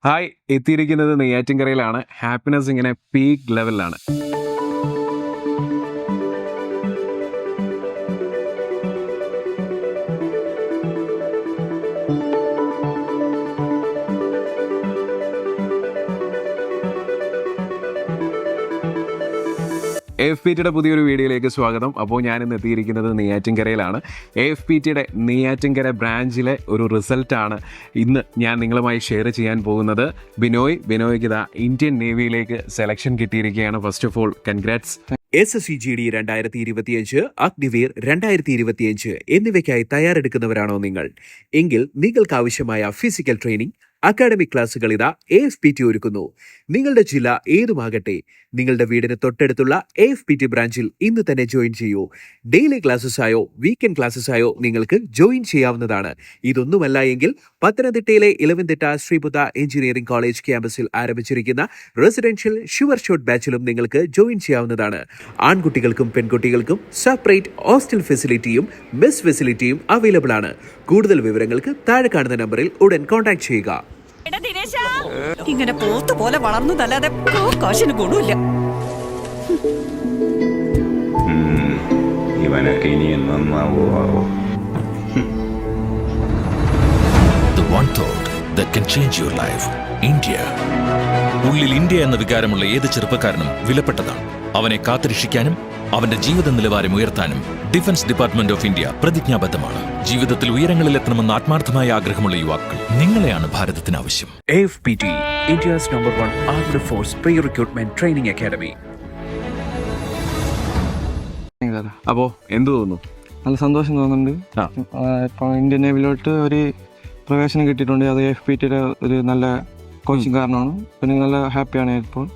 Hi, എത്തിയിരിക്കുന്നത് നെയ്യാറ്റിൻകരയിലാണ്. Happiness ഇങ്ങനെ peak ലെവലിലാണ്. AFPTയുടെ പുതിയൊരു വീഡിയോയിലേക്ക് സ്വാഗതം. അപ്പോൾ ഞാനിന്ന് എത്തിയിരിക്കുന്നത് നെയ്യാറ്റിൻകരയിലാണ്. AFPTയുടെ നെയ്യാറ്റിൻകര ബ്രാഞ്ചിലെ ഒരു റിസൾട്ടാണ് ഇന്ന് ഞാൻ നിങ്ങളുമായി ഷെയർ ചെയ്യാൻ പോകുന്നത്. ബിനോയ്ക്ക് ഇതാ ഇന്ത്യൻ നേവിയിലേക്ക് സെലക്ഷൻ കിട്ടിയിരിക്കുകയാണ്. First of all congrats. SSCGD 2025, Agniveer 2025 എന്നിവയ്ക്കായി തയ്യാറെടുക്കുന്നവരാണോ നിങ്ങൾ? എങ്കിൽ നിങ്ങൾക്ക് ആവശ്യമായ ഫിസിക്കൽ ട്രെയിനിങ്, അക്കാഡമിക് ക്ലാസുകൾ ഇതാ AFPT ഒരുക്കുന്നു. നിങ്ങളുടെ ജില്ല ഏതുമാകട്ടെ, നിങ്ങളുടെ വീടിന് തൊട്ടടുത്തുള്ള AFPT ബ്രാഞ്ചിൽ ഇന്ന് തന്നെ ജോയിൻ ചെയ്യൂ. ഡെയിലി ക്ലാസ്സസായോ വീക്കെൻഡ് ക്ലാസ്സസായോ നിങ്ങൾക്ക് ജോയിൻ ചെയ്യാവുന്നതാണ്. ഇതൊന്നുമല്ല എങ്കിൽ പത്തനംതിട്ടയിലെ ഇലവന്തിട്ട ശ്രീബുദ്ധ എഞ്ചിനീയറിംഗ് കോളേജ് ക്യാമ്പസിൽ ആരംഭിച്ചിരിക്കുന്ന റെസിഡൻഷ്യൽ ഷുവർ ഷോട്ട് ബാച്ചിലും നിങ്ങൾക്ക് ജോയിൻ ചെയ്യാവുന്നതാണ്. ആൺകുട്ടികൾക്കും പെൺകുട്ടികൾക്കും സെപ്പറേറ്റ് ഹോസ്റ്റൽ ഫെസിലിറ്റിയും മെസ് ഫെസിലിറ്റിയും അവൈലബിൾ ആണ്. കൂടുതൽ വിവരങ്ങൾക്ക് താഴെ കാണുന്ന നമ്പറിൽ ഉടൻ കോൺടാക്ട് ചെയ്യുക. ഇങ്ങനെ പോത്ത് പോലെ വളർന്നതല്ലാതെ കാശിന് ഗുണമില്ല. ഇവനൊക്കെ ഇനിയും നന്നാവോ? The one thought that can change your life. India. ഉള്ളിൽ ഇന്ത്യ എന്ന വികാരമുള്ള ഏത് ചെറുപ്പക്കാരനും വിലപ്പെട്ടതാണ്. അവനെ കാത്തുരക്ഷിക്കാനും അവന്റെ ജീവിത നിലവാരം ഉയർത്താനും ഡിഫൻസ് ഡിപ്പാർട്ട്മെന്റ് ഓഫ് ഇന്ത്യ പ്രതിജ്ഞാബദ്ധമാണ്. ജീവിതത്തിൽ ഉയരങ്ങളിലെത്തണമെന്ന് ആത്മാർത്ഥമായ ആഗ്രഹമുള്ള യുവാക്കൾ, നിങ്ങളെയാണ് ഭാരതത്തിന് ആവശ്യം. AFPT, India's #1 armed force pre-recruitment training academy. അപ്പോൾ എന്ത് തോന്നുന്നു? നല്ല സന്തോഷം തോന്നുന്നുണ്ട്. ഇപ്പോൾ ഇന്ത്യൻ നേവിയിലോട്ട് ഒരു പ്രവേശനം കിട്ടിയിട്ടുണ്ട്. അത് AFPTയുടെ ഒരു നല്ല കോച്ചിങ് കാരണമാണ്. പിന്നെ നല്ല ഹാപ്പിയാണ് ഇപ്പോൾ.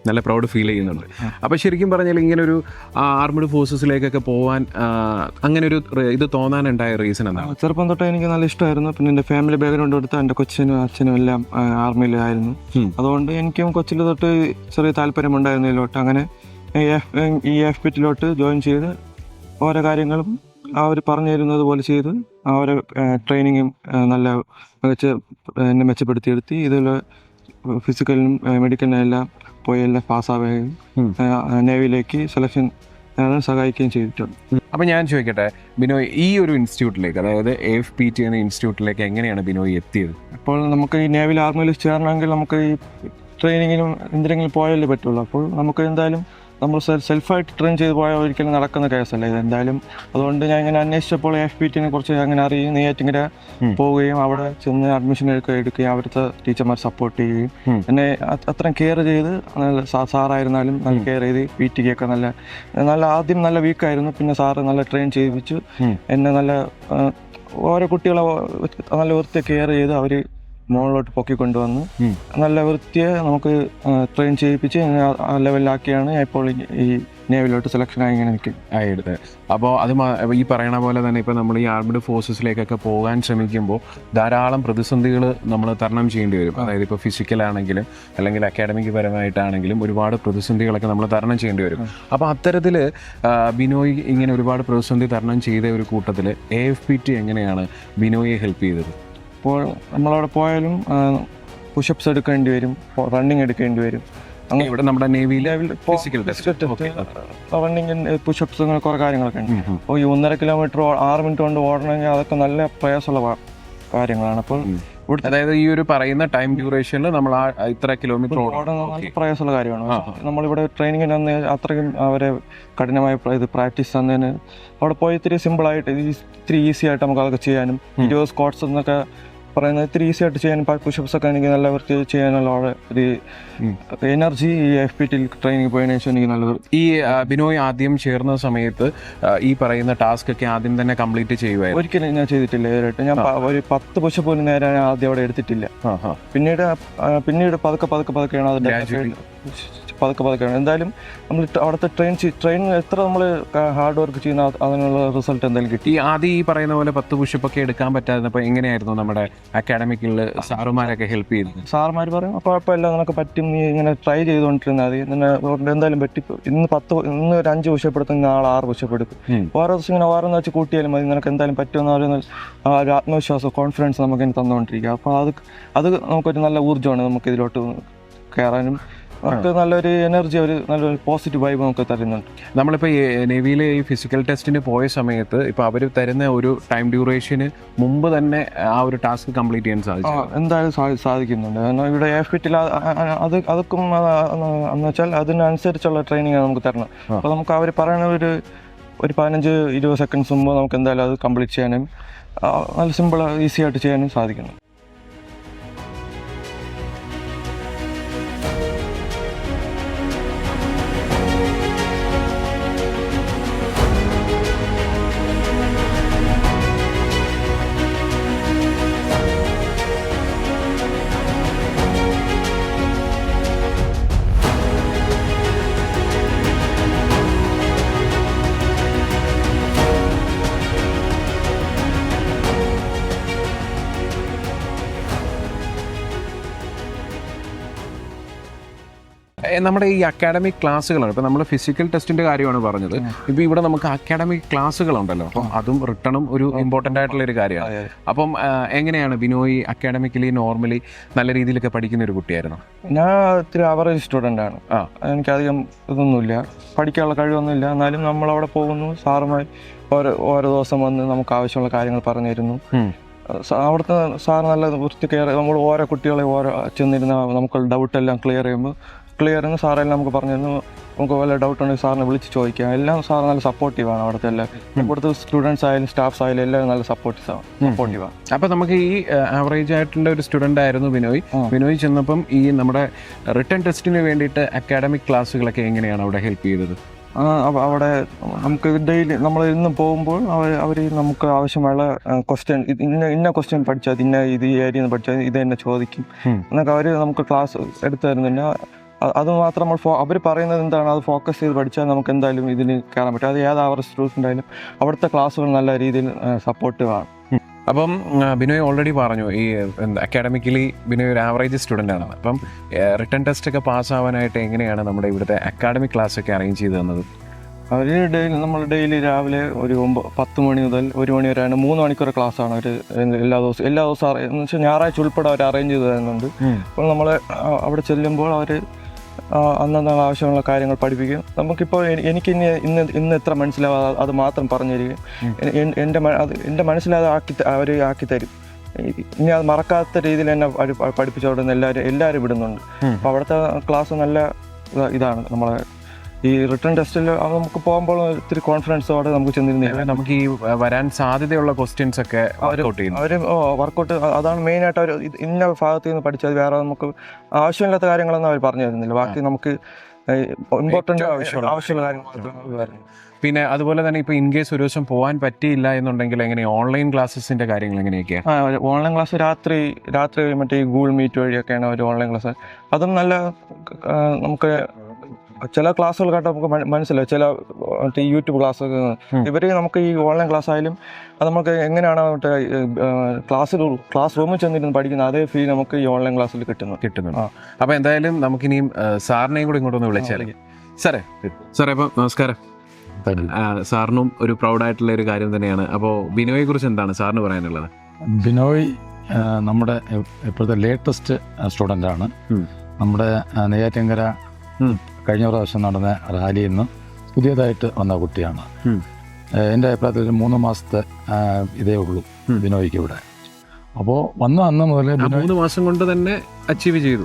നല്ല പ്രൗഡ് ഫീൽ ചെയ്യുന്നുണ്ട്. അപ്പോൾ ശരിക്കും പറഞ്ഞാൽ ഇങ്ങനൊരു ആർമഡ് ഫോഴ്സസിലേക്കൊക്കെ പോകാൻ അങ്ങനെ ഒരു ഇത് തോന്നാനുണ്ടായ റീസൺ എന്താണ്? ചെറുപ്പം തൊട്ട് എനിക്ക് നല്ല ഇഷ്ടമായിരുന്നു. പിന്നെ എൻ്റെ ഫാമിലി ബാക്ക്ഗ്രൗണ്ട് എടുത്ത് എൻ്റെ കൊച്ചിനും അച്ഛനും എല്ലാം ആർമിയിലായിരുന്നു. അതുകൊണ്ട് എനിക്കും കൊച്ചിൽ തൊട്ട് ചെറിയ താല്പര്യമുണ്ടായിരുന്നു ഇതിലോട്ട്. അങ്ങനെ ഈ AFPTയിലോട്ട് ജോയിൻ ചെയ്ത് ഓരോ കാര്യങ്ങളും അവർ പറഞ്ഞു തരുന്നത് പോലെ ചെയ്ത് അവരെ ട്രെയിനിങ്ങും നല്ല എന്നെ മെച്ചപ്പെടുത്തിയെടുത്തി. ഇതിൽ ഫിസിക്കലിനും മെഡിക്കലിനും എല്ലാം പോയി എല്ലാം പാസ്സാവുകയും നേവിയിലേക്ക് സെലക്ഷൻ സഹായിക്കുകയും ചെയ്തിട്ടുണ്ട്. അപ്പോൾ ഞാൻ ചോദിക്കട്ടെ, ബിനോയ് ഈ ഒരു ഇൻസ്റ്റിറ്റ്യൂട്ടിലേക്ക്, അതായത് AFPT എന്ന ഇൻസ്റ്റിറ്റ്യൂട്ടിലേക്ക് എങ്ങനെയാണ് ബിനോയ് എത്തിയത്? അപ്പോൾ നമുക്ക് ഈ നേവിൽ ആർമിയിൽ ചേരണമെങ്കിൽ നമുക്ക് ഈ ട്രെയിനിങ്ങിനും എന്തെങ്കിലും പോയാലേ പറ്റുള്ളൂ. അപ്പോൾ നമുക്ക് എന്തായാലും നമ്മൾ സെൽഫായിട്ട് ട്രെയിൻ ചെയ്ത് പോയാൽ ഒരിക്കലും നടക്കുന്ന കേസല്ല ഇത് എന്തായാലും. അതുകൊണ്ട് ഞാൻ ഇങ്ങനെ അന്വേഷിച്ചപ്പോൾ AFPTനെ കുറിച്ച് അങ്ങനെ അറിയുകയും നെയ്യാറ്റിൻകര പോവുകയും അവിടെ ചെന്ന് അഡ്മിഷൻ എടുക്കുകയും അവിടുത്തെ ടീച്ചർമാർ സപ്പോർട്ട് ചെയ്യുകയും എന്നെ അത്രയും കെയർ ചെയ്ത് സാറായിരുന്നാലും നല്ല കെയർ ചെയ്ത് PTക്കൊക്കെ നല്ല ആദ്യം നല്ല വീക്കായിരുന്നു. പിന്നെ സാറ് നല്ല ട്രെയിൻ ചെയ്യിപ്പിച്ചു എന്നെ ഓരോ കുട്ടികളെ നല്ല വൃത്തി കെയർ ചെയ്ത് അവർ മുകളിലോട്ട് പൊക്കിക്കൊണ്ടുവന്ന് നല്ല വൃത്തിയെ നമുക്ക് ട്രെയിൻ ചെയ്യിപ്പിച്ച് ആ ലെവലിലാക്കിയാണ് ഇപ്പോൾ ഈ നേവിലോട്ട് സെലക്ഷനായി ഇങ്ങനെ എടുത്തത്. അപ്പോൾ അത് ഈ പറയണ പോലെ തന്നെ ഇപ്പോൾ നമ്മൾ ഈ ആർമഡ് ഫോഴ്സസിലേക്കൊക്കെ പോകാൻ ശ്രമിക്കുമ്പോൾ ധാരാളം പ്രതിസന്ധികൾ നമ്മൾ തരണം ചെയ്യേണ്ടി വരും. അതായത് ഇപ്പോൾ ഫിസിക്കലാണെങ്കിലും അല്ലെങ്കിൽ അക്കാഡമിക് പരമായിട്ടാണെങ്കിലും ഒരുപാട് പ്രതിസന്ധികളൊക്കെ നമ്മൾ തരണം ചെയ്യേണ്ടി വരും. അപ്പോൾ അത്തരത്തിൽ ബിനോയ് ഇങ്ങനെ ഒരുപാട് പ്രതിസന്ധി തരണം ചെയ്ത ഒരു കൂട്ടത്തിൽ AFPT എങ്ങനെയാണ് ബിനോയെ ഹെൽപ്പ് ചെയ്തത്? ഇപ്പോൾ നമ്മളവിടെ പോയാലും പുഷപ്സ് എടുക്കേണ്ടി വരും, റണ്ണിങ് എടുക്കേണ്ടി വരും. അങ്ങനെ ഇവിടെ നമ്മുടെ നേവിയിലെ റണ്ണിങ് പുഷപ്സ് അങ്ങനെ കുറേ കാര്യങ്ങളൊക്കെ ഉണ്ട്. അപ്പോൾ ഈ 1.5 കിലോമീറ്റർ 6 മിനിറ്റ് കൊണ്ട് ഓടണമെങ്കിൽ അതൊക്കെ നല്ല പ്രയാസമുള്ള കാര്യങ്ങളാണ്. അപ്പോൾ അതായത് ഈ ഒരു പറയുന്ന ടൈം ഡ്യൂറേഷനിൽ നമ്മൾ ഇത്ര കിലോമീറ്റർ നല്ല പ്രയാസമുള്ള കാര്യമാണ്. നമ്മളിവിടെ ട്രെയിനിങ്ങിന് അന്ന് അത്രയും അവരെ കഠിനമായ ഇത് പ്രാക്ടീസ് തന്നതിന് അവിടെ പോയി ഇത്തിരി സിമ്പിളായിട്ട് ഇത്തിരി ഈസി ആയിട്ട് നമുക്ക് അതൊക്കെ ചെയ്യാനും 20 സ്ക്വാട്സ് എന്നൊക്കെ പറയുന്നത് ഇത്തിരി ഈസി ആയിട്ട് ചെയ്യാനും പുഷപ്സ് ഒക്കെ എനിക്ക് നല്ല വൃത്തി ചെയ്യാനുള്ള ഒരു എനർജി ഈ AFPTയിൽ ട്രെയിനിങ് പോയതിനു ശേഷം എനിക്ക് നല്ലത്. ഈ ബിനോയ് ആദ്യം ചേർന്ന സമയത്ത് ഈ പറയുന്ന ടാസ്ക് ഒക്കെ ആദ്യം തന്നെ കംപ്ലീറ്റ് ചെയ്യുമായിരുന്നു? ഒരിക്കലും ഞാൻ ചെയ്തിട്ടില്ല. ഞാൻ ഒരു 10 പുഷപ്പ് പോലും നേരെ ആദ്യം അവിടെ എടുത്തിട്ടില്ല. പിന്നീട് പതുക്കെയാണ് അത് പതുക്കെ എന്തായാലും നമ്മൾ അവിടുത്തെ ട്രെയിൻ എത്ര നമ്മൾ ഹാർഡ് വർക്ക് ചെയ്യുന്ന അതിനുള്ള റിസൾട്ട് എന്തായാലും കിട്ടി. ഈ ആദ്യം ഈ പറയുന്ന പോലെ 10 പുഷപ്പൊക്കെ എടുക്കാൻ പറ്റാതിരുന്നപ്പോൾ എങ്ങനെയായിരുന്നു നമ്മുടെ അക്കാഡമിക്കിൽ സാറുമാരൊക്കെ ഹെൽപ്പ് ചെയ്തത്? സാറുമാർ പറയും കുഴപ്പമില്ല, നിനക്ക് പറ്റും, നീ ഇങ്ങനെ ട്രൈ ചെയ്തുകൊണ്ടിരുന്നാൽ മതി, നിന്നെ എന്തായാലും പറ്റി. ഇന്ന് ഒരു 5 പുഷപ്പ് എടുത്ത് നാളെ 6 പുഷപ്പ് എടുക്കും. ഓരോ ദിവസം ഇങ്ങനെ ഓരോന്ന് വെച്ച് കൂട്ടിയാലും മതി, നിനക്ക് എന്തായാലും പറ്റുമെന്ന് പറയുന്ന ഒരു ആത്മവിശ്വാസം, കോൺഫിഡൻസ് നമുക്ക് ഇനി തന്നുകൊണ്ടിരിക്കുക. അപ്പോൾ അത് നമുക്കൊരു നല്ല ഊർജ്ജമാണ് നമുക്ക് ഇതിലോട്ട് കയറാനും. നമുക്ക് നല്ലൊരു എനർജി, നല്ലൊരു പോസിറ്റീവ് വൈബ് നമുക്ക് തരുന്നുണ്ട്. നമ്മളിപ്പോൾ ഈ നേവിയിലെ ഈ ഫിസിക്കൽ ടെസ്റ്റിന് പോയ സമയത്ത് ഇപ്പോൾ അവർ തരുന്ന ഒരു ടൈം ഡ്യൂറേഷന് മുമ്പ് തന്നെ ആ ഒരു ടാസ്ക് കംപ്ലീറ്റ് ചെയ്യാൻ സാധിച്ചു? എന്തായാലും സാധിക്കുന്നുണ്ട്. കാരണം ഇവിടെ എഫ്പിറ്റിൽ അതൊക്കെ എന്ന് വെച്ചാൽ അതിനനുസരിച്ചുള്ള ട്രെയിനിങ് നമുക്ക് തരണം. അപ്പോൾ നമുക്ക് അവർ പറയുന്ന ഒരു 15-20 സെക്കൻഡ്സ് മുമ്പ് നമുക്ക് എന്തായാലും അത് കംപ്ലീറ്റ് ചെയ്യാനും നല്ല സിമ്പിൾ ഈസി ആയിട്ട് ചെയ്യാനും സാധിക്കുന്നു. നമ്മുടെ ഈ അക്കാഡമിക് ക്ലാസ്സുകളാണ് ഇപ്പോൾ നമ്മൾ ഫിസിക്കൽ ടെസ്റ്റിൻ്റെ കാര്യമാണ് പറഞ്ഞത്. ഇപ്പോൾ ഇവിടെ നമുക്ക് അക്കാഡമിക് ക്ലാസ്സുകളുണ്ടല്ലോ, അപ്പം അതും റിട്ടണും ഒരു ഇമ്പോർട്ടൻ്റ് ആയിട്ടുള്ള ഒരു കാര്യമാണ്. അപ്പം എങ്ങനെയാണ് ബിനോയ് അക്കാഡമിക്കലി നോർമലി നല്ല രീതിയിലൊക്കെ പഠിക്കുന്ന ഒരു കുട്ടിയായിരുന്നു? ഞാൻ ഇത്തിരി ആവറേജ് സ്റ്റുഡൻ്റാണ്. എനിക്കധികം ഇതൊന്നുമില്ല, പഠിക്കാനുള്ള കഴിവൊന്നുമില്ല. എന്നാലും നമ്മളവിടെ പോകുന്നു, സാറുമായി ഓരോ ദിവസം വന്ന് നമുക്ക് ആവശ്യമുള്ള കാര്യങ്ങൾ പറഞ്ഞു തരുന്നു. അവിടുത്തെ സാർ നല്ല വൃത്തി കെയർ, നമ്മൾ ഓരോ കുട്ടികളെ ചെന്നിരുന്ന നമുക്ക് ഡൗട്ടെല്ലാം ക്ലിയർ ചെയ്യുന്ന സാറെല്ലാം നമുക്ക് പറഞ്ഞു തരുന്നു. നമുക്ക് വല്ല ഡൗട്ട് ഉണ്ടെങ്കിൽ സാറിനെ വിളിച്ച് ചോദിക്കാം. എല്ലാം സാർ നല്ല സപ്പോർട്ടീവാണ്. അവിടുത്തെ ഇവിടുത്തെ സ്റ്റുഡൻസ് ആയാലും സ്റ്റാഫ്സ് ആയാലും എല്ലാവരും നല്ല സപ്പോർട്ടീവാണ്. അപ്പോൾ നമുക്ക് ഈ ആവറേജ് ആയിട്ടുള്ള ഒരു സ്റ്റുഡൻ്റ് ആയിരുന്നു ബിനോയ് ചെന്നപ്പം ഈ നമ്മുടെ റിട്ടേൺ ടെസ്റ്റിന് വേണ്ടിയിട്ട് അക്കാഡമിക് ക്ലാസ്സുകളൊക്കെ എങ്ങനെയാണ് അവിടെ ഹെൽപ്പ് ചെയ്തത്? അവിടെ നമുക്ക് ഡെയിലി നമ്മൾ ഇന്ന് പോകുമ്പോൾ അവർ നമുക്ക് ആവശ്യമുള്ള ക്വസ്റ്റ്യൻ, ഇന്ന ക്വസ്റ്റ്യൻ പഠിച്ചാൽ ഇത് ഈ ഏരിയ പഠിച്ചാൽ ഇത് തന്നെ ചോദിക്കും എന്നൊക്കെ അവർ നമുക്ക് ക്ലാസ് എടുത്തു തരുന്നുണ്ട്. അത് മാത്രം അവർ പറയുന്നത് എന്താണ് അത് ഫോക്കസ് ചെയ്ത് പഠിച്ചാൽ നമുക്ക് എന്തായാലും ഇതിന് കയറാൻ പറ്റും. അത് ഏത് അവർ സ്റ്റുഡൻസ് ആയാലും അവിടുത്തെ ക്ലാസ്സുകൾ നല്ല രീതിയിൽ സപ്പോർട്ടീവാണ്. അപ്പം ബിനോയ് ഓൾറെഡി പറഞ്ഞു ഈ അക്കാഡമിക്കലി ബിനോയ് ഒരു ആവറേജ് സ്റ്റുഡൻ്റ് ആണ്. അപ്പം റിട്ടേൺ ടെസ്റ്റ് ഒക്കെ പാസ്സാവാനായിട്ട് എങ്ങനെയാണ് നമ്മുടെ ഇവിടുത്തെ അക്കാഡമിക് ക്ലാസ് ഒക്കെ അറേഞ്ച് ചെയ്ത് തന്നത്? അവർ നമ്മൾ ഡെയിലി രാവിലെ ഒരു 10 മണി മുതൽ 1 മണി വരെയാണ് 3 മണിക്കൂർ ക്ലാസ്സാണ് അവർ എല്ലാ ദിവസവും എന്ന് വെച്ചാൽ ഞായറാഴ്ച ഉൾപ്പെടെ അവർ അറേഞ്ച് ചെയ്ത് തരുന്നുണ്ട്. അപ്പോൾ നമ്മൾ അവിടെ ചെല്ലുമ്പോൾ അവർ അന്നന്ന് ആവശ്യമുള്ള കാര്യങ്ങൾ പഠിപ്പിക്കും. നമുക്കിപ്പോൾ എനിക്ക് ഇന്ന് എത്ര മനസ്സിലാവാതെ അത് മാത്രം പറഞ്ഞു തരികയും എൻ്റെ മനസ്സിലാതെ അവർ ആക്കി തരും. ഇനി അത് മറക്കാത്ത രീതിയിൽ എന്നെ പഠിപ്പിച്ചവിടെ എല്ലാവരും വിടുന്നുണ്ട്. അപ്പോൾ അവിടുത്തെ ക്ലാസ് നല്ല ഇതാണ്. നമ്മളെ ഈ റിട്ടേൺ ടെസ്റ്റിൽ നമുക്ക് പോകുമ്പോൾ ഇത്തിരി കോൺഫിഡൻസോടെ നമുക്ക് ചെന്നിരുന്നില്ല. നമുക്ക് ഈ വരാൻ സാധ്യതയുള്ള ക്വസ്റ്റ്യൻസ് ഒക്കെ അവർ വർക്കൗട്ട് അതാണ് മെയിനായിട്ട്. അവർ ഇന്ന ഭാഗത്ത് നിന്ന് പഠിച്ചാൽ വേറെ നമുക്ക് ആവശ്യമില്ലാത്ത കാര്യങ്ങളൊന്നും അവർ പറഞ്ഞു തരുന്നില്ല. ബാക്കി നമുക്ക് ഇമ്പോർട്ടൻ്റ് ആവശ്യമുള്ള കാര്യങ്ങൾ. പിന്നെ അതുപോലെ തന്നെ ഇപ്പോൾ ഇൻ കേസ് ഒരു ദിവസം പോകാൻ പറ്റിയില്ല എന്നുണ്ടെങ്കിൽ എങ്ങനെയാണ് ഓൺലൈൻ ക്ലാസ്സസിൻ്റെ കാര്യങ്ങൾ എങ്ങനെയൊക്കെയാണ്? ഓൺലൈൻ ക്ലാസ് രാത്രി മറ്റേ ഗൂഗിൾ മീറ്റ് വഴിയൊക്കെയാണ് ഒരു ഓൺലൈൻ ക്ലാസ്. അതും നല്ല നമുക്ക് ചില ക്ലാസ്സുകൾ കേട്ടാൽ നമുക്ക് മനസ്സിലാവും. ചില മറ്റേ യൂട്യൂബ് ക്ലാസ് ഇവർ നമുക്ക് ഈ ഓൺലൈൻ ക്ലാസ് ആയാലും അത് നമുക്ക് എങ്ങനെയാണ് മറ്റേ ക്ലാസ് റൂമിൽ ചെന്നിരുന്ന് പഠിക്കുന്ന അതേ ഫീൽ നമുക്ക് ഈ ഓൺലൈൻ ക്ലാസ്സിൽ കിട്ടുന്നുണ്ട്. അപ്പോൾ എന്തായാലും നമുക്കിനിയും സാറിനെയും കൂടി ഇങ്ങോട്ടൊന്ന് വിളിച്ചാൽ. സാറേ അപ്പോൾ നമസ്കാരം. സാറിനും ഒരു പ്രൗഡായിട്ടുള്ള ഒരു കാര്യം തന്നെയാണ്. അപ്പോൾ ബിനോയെ കുറിച്ച് എന്താണ് സാറിന് പറയാനുള്ളത്? ബിനോയ് നമ്മുടെ ഇപ്പോഴത്തെ ലേറ്റസ്റ്റ് സ്റ്റുഡൻ്റാണ്. നമ്മുടെ നെയ്യാറ്റിൻകര കഴിഞ്ഞ പ്രാവശ്യം നടന്ന റാലിയിൽ നിന്ന് പുതിയതായിട്ട് വന്ന കുട്ടിയാണ്. എൻ്റെ അഭിപ്രായത്തിൽ 3 മാസത്തെ ഇതേ ഉള്ളൂ ബിനോയ്ക്ക് ഇവിടെ. അപ്പോൾ വന്ന അന്ന് മുതൽ 3 മാസം കൊണ്ട് തന്നെ അച്ചീവ് ചെയ്തു.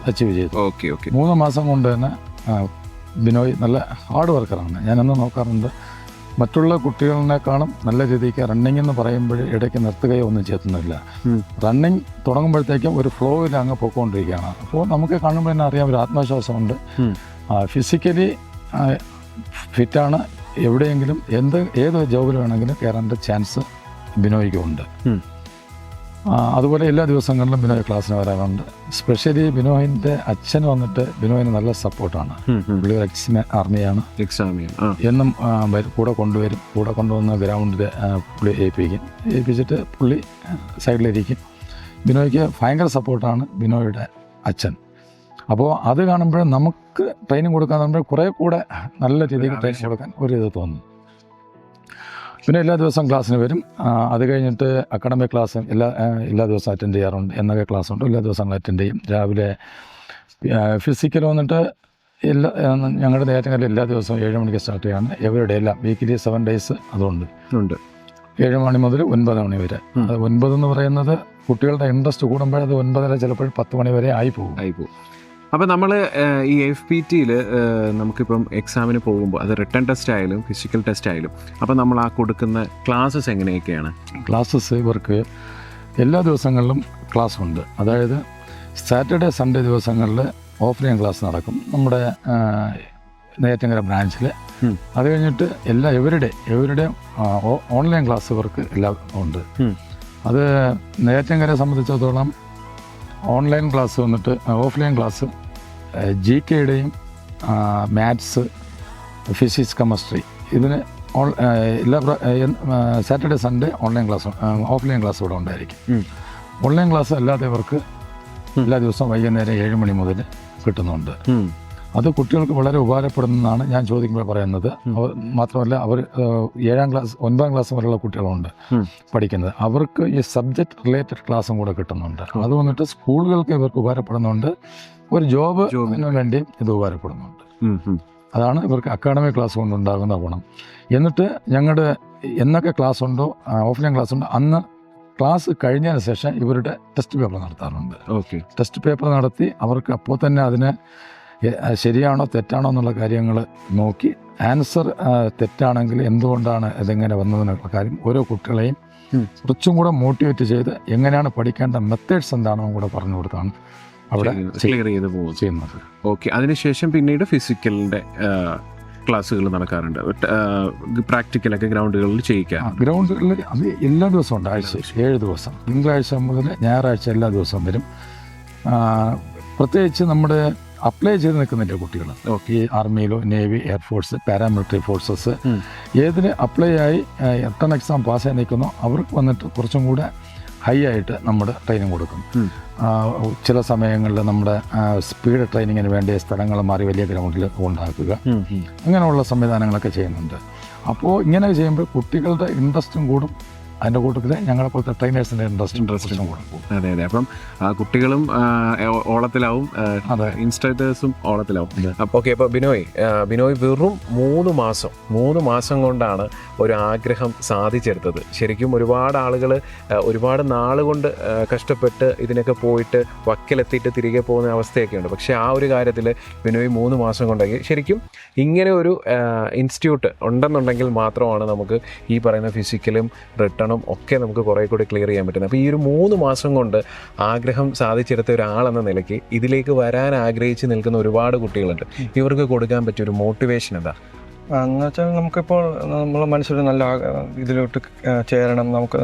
ഓക്കെ 3 മാസം കൊണ്ട് തന്നെ ബിനോയ് നല്ല ഹാർഡ് വർക്കറാണ്. ഞാനന്ന് നോക്കാറുണ്ട്, മറ്റുള്ള കുട്ടികളിനേക്കാളും നല്ല രീതിക്ക് റണ്ണിങ് എന്ന് പറയുമ്പോൾ ഇടയ്ക്ക് നിർത്തുകയോ ഒന്നും ചെയ്യുന്നില്ല. റണ്ണിങ് തുടങ്ങുമ്പോഴത്തേക്കും ഒരു ഫ്ലോയിൽ അങ്ങ് പോയിക്കൊണ്ടിരിക്കുകയാണ്. അപ്പോൾ നമുക്ക് കാണുമ്പോൾ തന്നെ അറിയാം, ഒരു ആത്മവിശ്വാസമുണ്ട്. ഫിസിക്കലി ഫിറ്റാണ്. എവിടെയെങ്കിലും ഏത് ജോബിൽ വേണമെങ്കിലും കയറേണ്ട ചാൻസ് ബിനോയ്ക്ക് ഉണ്ട്. അതുപോലെ എല്ലാ ദിവസങ്ങളിലും ബിനോയ് ക്ലാസ്സിന് വരാറുണ്ട്. സ്പെഷ്യലി ബിനോയിൻ്റെ അച്ഛൻ വന്നിട്ട് ബിനോയിന് നല്ല സപ്പോർട്ടാണ്. പുള്ളി ഒരു എക്സിന് ആർമിയാണ്, എന്നും കൂടെ കൊണ്ടുവരും. കൂടെ കൊണ്ടുവന്ന് ഗ്രൗണ്ടിൽ പുള്ളി ഏൽപ്പിച്ചിട്ട് പുള്ളി സൈഡിലിരിക്കും. ബിനോയ്ക്ക് ഭയങ്കര സപ്പോർട്ടാണ് ബിനോയുടെ അച്ഛൻ. അപ്പോൾ അത് കാണുമ്പോൾ നമുക്ക് ട്രെയിനിങ് കൊടുക്കാൻ പറയുമ്പോൾ കുറേ കൂടെ നല്ല രീതിയിൽ ട്രെയിനിങ് കൊടുക്കാൻ ഒരു ഇത് തോന്നുന്നു. പിന്നെ എല്ലാ ദിവസവും ക്ലാസ്സിന് വരും. അത് കഴിഞ്ഞിട്ട് അക്കാഡമിക് ക്ലാസ് എല്ലാ ദിവസവും അറ്റൻഡ് ചെയ്യാറുണ്ട്. എന്നൊക്കെ ക്ലാസ് ഉണ്ട്, എല്ലാ ദിവസവും അറ്റൻഡ് ചെയ്യും. രാവിലെ ഫിസിക്കൽ വന്നിട്ട് ഞങ്ങളുടെ നേരങ്ങളിൽ എല്ലാ ദിവസവും 7 മണിക്ക് സ്റ്റാർട്ട് ചെയ്യാണ്. എവരുടെ എല്ലാം വീക്കിലി 7 days അതുണ്ട്. 7 മണി മുതൽ 9 മണി വരെ. അത് 9 എന്ന് പറയുന്നത് കുട്ടികളുടെ ഇൻട്രസ്റ്റ് കൂടുമ്പോൾ അത് 9:30 ചിലപ്പോൾ 10 മണി വരെ ആയി പോകും. അപ്പോൾ നമ്മൾ ഈ FPTയിൽ നമുക്കിപ്പം എക്സാമിന് പോകുമ്പോൾ അത് റിട്ടേൺ ടെസ്റ്റ് ആയാലും ഫിസിക്കൽ ടെസ്റ്റ് ആയാലും അപ്പോൾ നമ്മൾ ആ കൊടുക്കുന്ന ക്ലാസ്സസ് എങ്ങനെയൊക്കെയാണ്? ക്ലാസ്സസ് ഇവർക്ക് എല്ലാ ദിവസങ്ങളിലും ക്ലാസ് ഉണ്ട്. അതായത് സാറ്റർഡേ സൺഡേ ദിവസങ്ങളിൽ ഓഫ്ലൈൻ ക്ലാസ് നടക്കും നമ്മുടെ നെയ്യാറ്റിൻകര ബ്രാഞ്ചിൽ. അത് കഴിഞ്ഞിട്ട് എവരുടെ ഓൺലൈൻ ക്ലാസ് ഇവർക്ക് എല്ലാം ഉണ്ട്. അത് നെയ്യാറ്റിൻകരയെ സംബന്ധിച്ചിടത്തോളം ഓൺലൈൻ ക്ലാസ് വന്നിട്ട് ഓഫ്ലൈൻ ക്ലാസ് GK-യുടെയും മാത്സ്, ഫിസിക്സ്, കെമിസ്ട്രി ഇതിന് എല്ലാ സാറ്റർഡേ സൺഡേ ഓഫ്ലൈൻ ക്ലാസ് ഇവിടെ ഉണ്ടായിരിക്കും. ഓൺലൈൻ ക്ലാസ് അല്ലാതെ ഇവർക്ക് എല്ലാ ദിവസവും വൈകുന്നേരം 7 മണി മുതൽ കിട്ടുന്നുണ്ട്. അത് കുട്ടികൾക്ക് വളരെ ഉപകാരപ്പെടുന്നതാണ് ഞാൻ ചോദിക്കുമ്പോൾ പറയുന്നത്. മാത്രമല്ല അവർ 7ാം ക്ലാസ് 9ാം ക്ലാസ് വരെയുള്ള കുട്ടികളുണ്ട് പഠിക്കുന്നത്. അവർക്ക് ഈ സബ്ജക്റ്റ് റിലേറ്റഡ് ക്ലാസ്സും കൂടെ കിട്ടുന്നുണ്ട്. അത് വന്നിട്ട് സ്കൂളുകൾക്ക് ഇവർക്ക് ഉപകാരപ്പെടുന്നുണ്ട്. ഒരു ജോബിന് വേണ്ടിയും ഇത് ഉപകാരപ്പെടുന്നുണ്ട്. അതാണ് ഇവർക്ക് അക്കാഡമിക് ക്ലാസ് കൊണ്ടുണ്ടാകുന്ന ഗുണം. എന്നിട്ട് ഞങ്ങളുടെ എന്നൊക്കെ ക്ലാസ് ഉണ്ടോ ഓഫ്ലൈൻ ക്ലാസ് ഉണ്ടോ അന്ന് ക്ലാസ് കഴിഞ്ഞതിന് ശേഷം ഇവരുടെ ടെസ്റ്റ് പേപ്പർ നടത്താറുണ്ട്. ടെസ്റ്റ് പേപ്പർ നടത്തി അവർക്ക് അപ്പോൾ തന്നെ അതിന് ശരിയാണോ തെറ്റാണോ എന്നുള്ള കാര്യങ്ങൾ നോക്കി ആൻസർ തെറ്റാണെങ്കിൽ എന്തുകൊണ്ടാണ് ഇതെങ്ങനെ വന്നതെന്നുള്ള കാര്യം ഓരോ കുട്ടികളെയും കുറച്ചും കൂടെ മോട്ടിവേറ്റ് ചെയ്ത് എങ്ങനെയാണ് പഠിക്കേണ്ട മെത്തേഡ്സ് എന്താണെന്നും കൂടെ പറഞ്ഞു കൊടുത്താണ് അവിടെ ക്ലിയർ ചെയ്ത് ചെയ്യുന്നത്. ഓക്കെ, അതിനുശേഷം പിന്നീട് ഫിസിക്കലിൻ്റെ ക്ലാസ്സുകൾ നടക്കാറുണ്ട്. പ്രാക്ടിക്കലൊക്കെ ഗ്രൗണ്ടുകളിൽ ചെയ്യിക്കാം. ഗ്രൗണ്ടുകളിൽ അത് എല്ലാ ദിവസവും ഉണ്ട്. ആഴ്ച 7 ദിവസം, തിങ്കളാഴ്ച മുതൽ ഞായറാഴ്ച എല്ലാ ദിവസവും വരും. പ്രത്യേകിച്ച് നമ്മുടെ അപ്ലൈ ചെയ്ത് നിൽക്കുന്നില്ല കുട്ടികൾ. ഈ ആർമിയിലോ നേവി, എയർഫോഴ്സ്, പാരാമിലിറ്ററി ഫോഴ്സസ് ഏതിന് അപ്ലൈ ആയി റിട്ടൺ എക്സാം പാസ്സായി നിൽക്കുന്നോ അവർക്ക് വന്നിട്ട് കുറച്ചും കൂടെ ഹൈ ആയിട്ട് നമ്മുടെ ട്രെയിനിങ് കൊടുക്കും. ചില സമയങ്ങളിൽ നമ്മുടെ സ്പീഡ് ട്രെയിനിങ്ങിന് വേണ്ടി സ്ഥലങ്ങൾ മാറി വലിയ ഗ്രൗണ്ടിൽ ഉണ്ടാക്കുക, അങ്ങനെയുള്ള സംവിധാനങ്ങളൊക്കെ ചെയ്യുന്നുണ്ട്. അപ്പോൾ ഇങ്ങനെ ചെയ്യുമ്പോൾ കുട്ടികളുടെ ഇൻട്രസ്റ്റും കൂടും. അതിൻ്റെ കൂട്ടത്തിൽ ഞങ്ങളെ പോലത്തെ ട്രെയിനേഴ്സിൻ്റെ ഇൻട്രസ്റ്റും കൂടും. അതെ, അപ്പം കുട്ടികളും ഓളത്തിലാവും, ഇൻസ്ട്രക്ടേഴ്സും ഓളത്തിലാവും. ഓക്കെ, അപ്പോൾ ബിനോയ് വെറും 3 മാസം കൊണ്ടാണ് ഒരു ആഗ്രഹം സാധിച്ചെടുത്തത്. ശരിക്കും ഒരുപാട് ആളുകൾ ഒരുപാട് നാളുകൊണ്ട് കഷ്ടപ്പെട്ട് ഇതിനൊക്കെ പോയിട്ട് വക്കിലെത്തിയിട്ട് തിരികെ പോകുന്ന അവസ്ഥയൊക്കെ ഉണ്ട്. പക്ഷേ ആ ഒരു കാര്യത്തിൽ ബിനോയ് 3 മാസം കൊണ്ടെങ്കിൽ ശരിക്കും ഇങ്ങനെ ഒരു ഇൻസ്റ്റിറ്റ്യൂട്ട് ഉണ്ടെന്നുണ്ടെങ്കിൽ മാത്രമാണ് നമുക്ക് ഈ പറയുന്ന ഫിസിക്കലും റിട്ടേണും ഒക്കെ നമുക്ക് കുറേ കൂടി ക്ലിയർ ചെയ്യാൻ പറ്റുന്നത്. അപ്പോൾ ഈ ഒരു 3 മാസം കൊണ്ട് ആഗ്രഹം സാധിച്ചെടുത്ത ഒരാളെന്ന നിലയ്ക്ക് ഇതിലേക്ക് വരാൻ ആഗ്രഹിച്ച് നിൽക്കുന്ന ഒരുപാട് കുട്ടികളുണ്ട്. ഇവർക്ക് കൊടുക്കാൻ പറ്റിയ ഒരു മോട്ടിവേഷൻ എന്താ എന്ന് വെച്ചാൽ നമുക്കിപ്പോൾ നമ്മളെ മനസ്സിലൊരു നല്ല ഇതിലോട്ട് ചേരണം, നമുക്ക്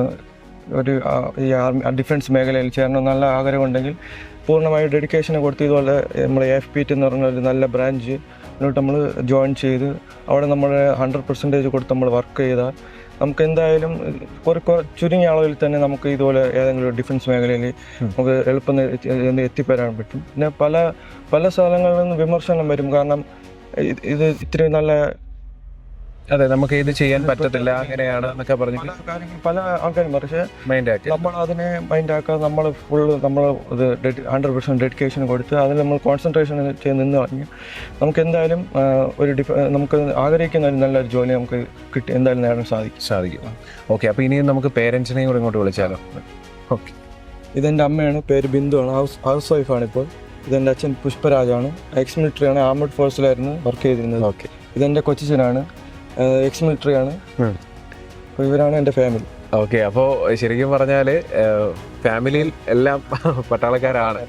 ഒരു ഈ ഡിഫൻസ് മേഖലയിൽ ചേരണം നല്ല ആഗ്രഹമുണ്ടെങ്കിൽ പൂർണ്ണമായി ഡെഡിക്കേഷനെ കൊടുത്ത് ഇതുപോലെ നമ്മൾ FPT എന്ന് പറഞ്ഞ ഒരു നല്ല ബ്രാഞ്ച് എന്നിട്ട് നമ്മൾ ജോയിൻ ചെയ്ത് അവിടെ നമ്മൾ 100% കൊടുത്ത് നമ്മൾ വർക്ക് ചെയ്താൽ നമുക്ക് എന്തായാലും ചുരുങ്ങിയ അളവിൽ തന്നെ നമുക്ക് ഇതുപോലെ ഏതെങ്കിലും ഡിഫൻസ് മേഖലയിൽ നമുക്ക് എളുപ്പം എത്തിപ്പെടാൻ പറ്റും. പിന്നെ പല സ്ഥലങ്ങളിൽ നിന്ന് വിമർശനം വരും. കാരണം ഇത് ഇത്തിരി നല്ല അതെ നമുക്ക് ഇത് ചെയ്യാൻ പറ്റത്തില്ല അങ്ങനെയാണ് എന്നൊക്കെ പറഞ്ഞു പല ആൾക്കാരും. പക്ഷേ നമ്മൾ അതിനെ മൈൻഡാക്കാതെ നമ്മൾ ഇത് 100% ഡെഡിക്കേഷൻ കൊടുത്ത് അതിൽ നമ്മൾ കോൺസെൻട്രേഷൻ ചെയ്ത് നിന്ന് കഴിഞ്ഞാൽ നമുക്ക് എന്തായാലും നമുക്ക് ആഗ്രഹിക്കുന്ന ഒരു നല്ലൊരു ജോലി നമുക്ക് എന്തായാലും നേടാൻ സാധിക്കും. ഓക്കെ, അപ്പോൾ ഇനി നമുക്ക് പേരൻസിനെയും കൂടെ ഇങ്ങോട്ട് വിളിച്ചാലോ? ഓക്കെ, ഇതെൻ്റെ അമ്മയാണ്, പേര് ബിന്ദുവാണ്, ഹൗസ് വൈഫാണ്. ഇപ്പോൾ ഇതെൻ്റെ അച്ഛൻ പുഷ്പരാജാണ്, എക്സ് മിലിറ്ററിയാണ്, ആർമഡ് ഫോഴ്സിലായിരുന്നു വർക്ക് ചെയ്തിരുന്നത്. ഓക്കെ, ഇതെൻ്റെ കൊച്ചച്ഛനാണ്, എക്സ് മിലിറ്ററിയാണ്. അപ്പോൾ ഇവരാണ് എൻ്റെ ഫാമിലി. ഓക്കെ, അപ്പോൾ ശരിക്കും പറഞ്ഞാൽ ഫാമിലിയിൽ എല്ലാം പട്ടാളക്കാരാണ്.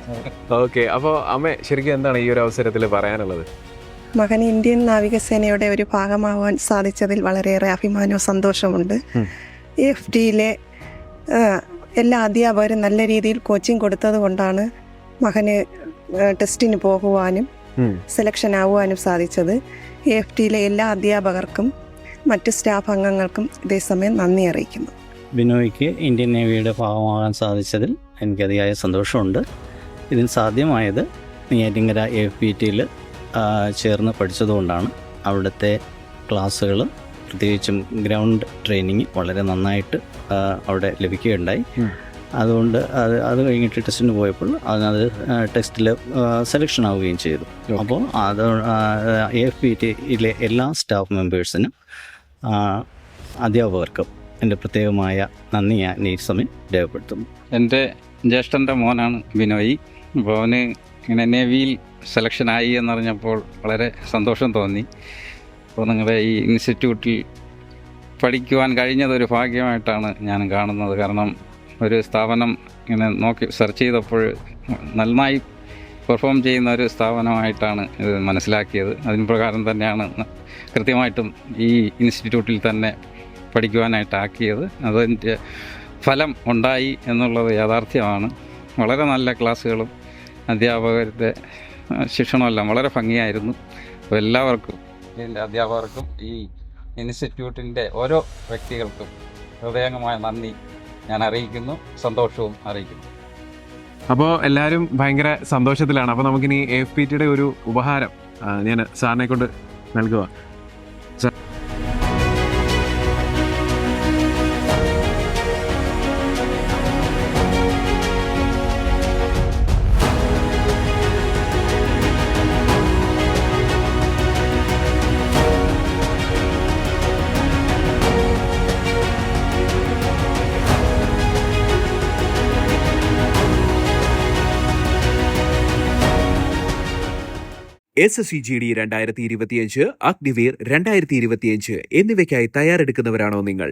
ഓക്കെ, അപ്പോൾ അമ്മ ശരിക്കും എന്താണ് ഈ ഒരു അവസരത്തിൽ പറയാനുള്ളത്? മകൻ ഇന്ത്യൻ നാവികസേനയുടെ ഒരു ഭാഗമാവാൻ സാധിച്ചതിൽ വളരെയേറെ അഭിമാനവും സന്തോഷമുണ്ട്. FDയിലെ എല്ലാ അധ്യാപകരും നല്ല രീതിയിൽ കോച്ചിങ് കൊടുത്തത് കൊണ്ടാണ് മകന് ടെസ്റ്റിന് പോകുവാനും സെലക്ഷൻ ആവുവാനും സാധിച്ചത്. AFTയിലെ എല്ലാ അധ്യാപകർക്കും മറ്റ് സ്റ്റാഫ് അംഗങ്ങൾക്കും ഇതേസമയം നന്ദി അറിയിക്കുന്നു. ബിനോയ്ക്ക് ഇന്ത്യൻ നേവിയുടെ ഭാഗമാകാൻ സാധിച്ചതിൽ എനിക്ക് അതിയായ സന്തോഷമുണ്ട്. ഇതിന് സാധ്യമായത് നെയ്യാറ്റിൻകര AFPTയിൽ ചേർന്ന് പഠിച്ചതുകൊണ്ടാണ്. അവിടുത്തെ ക്ലാസ്സുകൾ പ്രത്യേകിച്ചും ഗ്രൗണ്ട് ട്രെയിനിങ് വളരെ നന്നായിട്ട് അവിടെ ലഭിക്കുകയുണ്ടായി. അതുകൊണ്ട് അത് കഴിഞ്ഞിട്ട് ടെസ്റ്റിന് പോയപ്പോൾ അതിനത് ടെസ്റ്റിൽ സെലക്ഷൻ ആവുകയും ചെയ്തു. അപ്പോൾ അത് AFPTയിലെ എല്ലാ സ്റ്റാഫ് മെമ്പേഴ്സിനും അധ്യാപകർക്കും എൻ്റെ പ്രത്യേകമായ നന്ദി ഞാൻ ഈ സമയം രേഖപ്പെടുത്തുന്നു. എൻ്റെ ജ്യേഷ്ഠൻ്റെ മോനാണ് ബിനോയ്. അപ്പോൾ അവന് ഇങ്ങനെ നേവിയിൽ സെലക്ഷനായി എന്നറിഞ്ഞപ്പോൾ വളരെ സന്തോഷം തോന്നി. അപ്പോൾ നിങ്ങളുടെ ഈ ഇൻസ്റ്റിറ്റ്യൂട്ടിൽ പഠിക്കുവാൻ കഴിഞ്ഞതൊരു ഭാഗ്യമായിട്ടാണ് ഞാൻ കാണുന്നത്. കാരണം ഒരു സ്ഥാപനം ഇങ്ങനെ നോക്കി സെർച്ച് ചെയ്തപ്പോൾ നന്നായി പെർഫോം ചെയ്യുന്ന ഒരു സ്ഥാപനമായിട്ടാണ് ഇത് മനസ്സിലാക്കിയത്. അതിന് പ്രകാരം തന്നെയാണ് കൃത്യമായിട്ടും ഈ ഇൻസ്റ്റിറ്റ്യൂട്ടിൽ തന്നെ പഠിക്കുവാനായിട്ടാക്കിയത്. അതിൻ്റെ ഫലം ഉണ്ടായി എന്നുള്ളത് യാഥാർത്ഥ്യമാണ്. വളരെ നല്ല ക്ലാസ്സുകളും അധ്യാപകരുടെ ശിക്ഷണമെല്ലാം വളരെ ഭംഗിയായിരുന്നു. അപ്പോൾ എല്ലാവർക്കും, ഇതിൻ്റെ അധ്യാപകർക്കും ഈ ഇൻസ്റ്റിറ്റ്യൂട്ടിൻ്റെ ഓരോ വ്യക്തികൾക്കും ഹൃദയംഗമായ നന്ദി ഞാൻ അറിയിക്കുന്നു, സന്തോഷവും അറിയിക്കുന്നു. അപ്പോൾ എല്ലാവരും ഭയങ്കര സന്തോഷത്തിലാണ്. അപ്പോൾ നമുക്കിനി AFPTയുടെ ഒരു ഉപഹാരം ഞാൻ സാറിനെ കൊണ്ട് നൽകുക. SSCGD 2025, അഗ്നിവീർ 2025 എന്നിവയ്ക്കായി തയ്യാറെടുക്കുന്നവരാണോ നിങ്ങൾ?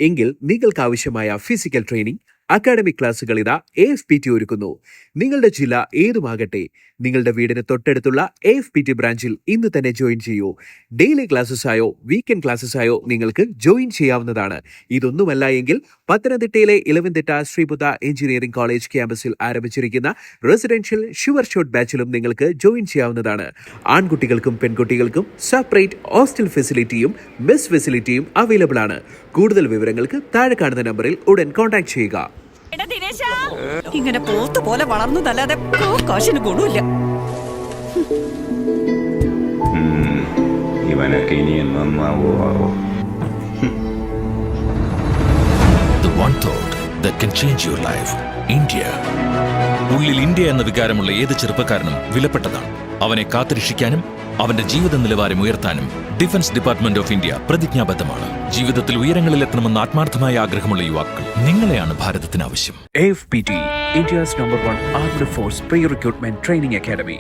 എങ്കിൽ നിങ്ങൾക്ക് ആവശ്യമായ ഫിസിക്കൽ ട്രെയിനിങ്, അക്കാഡമിക് ക്ലാസുകൾ ഇതാ AFPT ഒരുക്കുന്നു. നിങ്ങളുടെ ജില്ല ഏതുമാകട്ടെ, നിങ്ങളുടെ വീടിന് തൊട്ടടുത്തുള്ള AFPT ബ്രാഞ്ചിൽ ഇന്ന് തന്നെ ജോയിൻ ചെയ്യൂ. ഡെയിലി ക്ലാസ്സസ് ആയോ വീക്കെൻഡ് ക്ലാസ്സസ് ആയോ നിങ്ങൾക്ക് ജോയിൻ ചെയ്യാവുന്നതാണ്. ഇതൊന്നുമല്ല എങ്കിൽ പത്തനംതിട്ടയിലെ ഇലവന്തിട്ട ശ്രീബുദ്ധ എഞ്ചിനീയറിംഗ് കോളേജ് ക്യാമ്പസിൽ ആരംഭിച്ചിരിക്കുന്ന റെസിഡൻഷ്യൽ ഷുവർ ഷോട്ട് ബാച്ചിലും നിങ്ങൾക്ക് ജോയിൻ ചെയ്യാവുന്നതാണ്. ആൺകുട്ടികൾക്കും പെൺകുട്ടികൾക്കും സെപ്പറേറ്റ് ഹോസ്റ്റൽ ഫെസിലിറ്റിയും മെസ് ഫെസിലിറ്റിയും അവൈലബിൾ ആണ്. കൂടുതൽ വിവരങ്ങൾക്ക് താഴെ കാണുന്ന നമ്പറിൽ ഉടൻ കോൺടാക്ട് ചെയ്യുക. ഇങ്ങനെ പോത്ത് പോലെ വളർന്നതല്ലാതെ കാശിന് ഗുണമില്ല. ഇവനൊക്കെ ഇനിയും നന്നാവോ? The one thought that can change your life. India. ഉള്ളിൽ ഇന്ത്യ എന്ന വികാരമുള്ള ഏത് ചെറുപ്പക്കാരനും വിലപ്പെട്ടതാണ്. അവനെ കാത്തുരക്ഷിക്കാനും അവന്റെ ജീവിത നിലവാരം ഉയർത്താനും ഡിഫൻസ് ഡിപ്പാർട്ട്മെന്റ് ഓഫ് ഇന്ത്യ പ്രതിജ്ഞാബദ്ധമാണ്. ജീവിതത്തിൽ ഉയരങ്ങളിലെത്തണമെന്ന് ആത്മാർത്ഥമായ ആഗ്രഹമുള്ള യുവാക്കൾ, നിങ്ങളെയാണ് ഭാരതത്തിന് ആവശ്യം. AFPT, India's #1 Armed Force Pre-Recruitment Training Academy.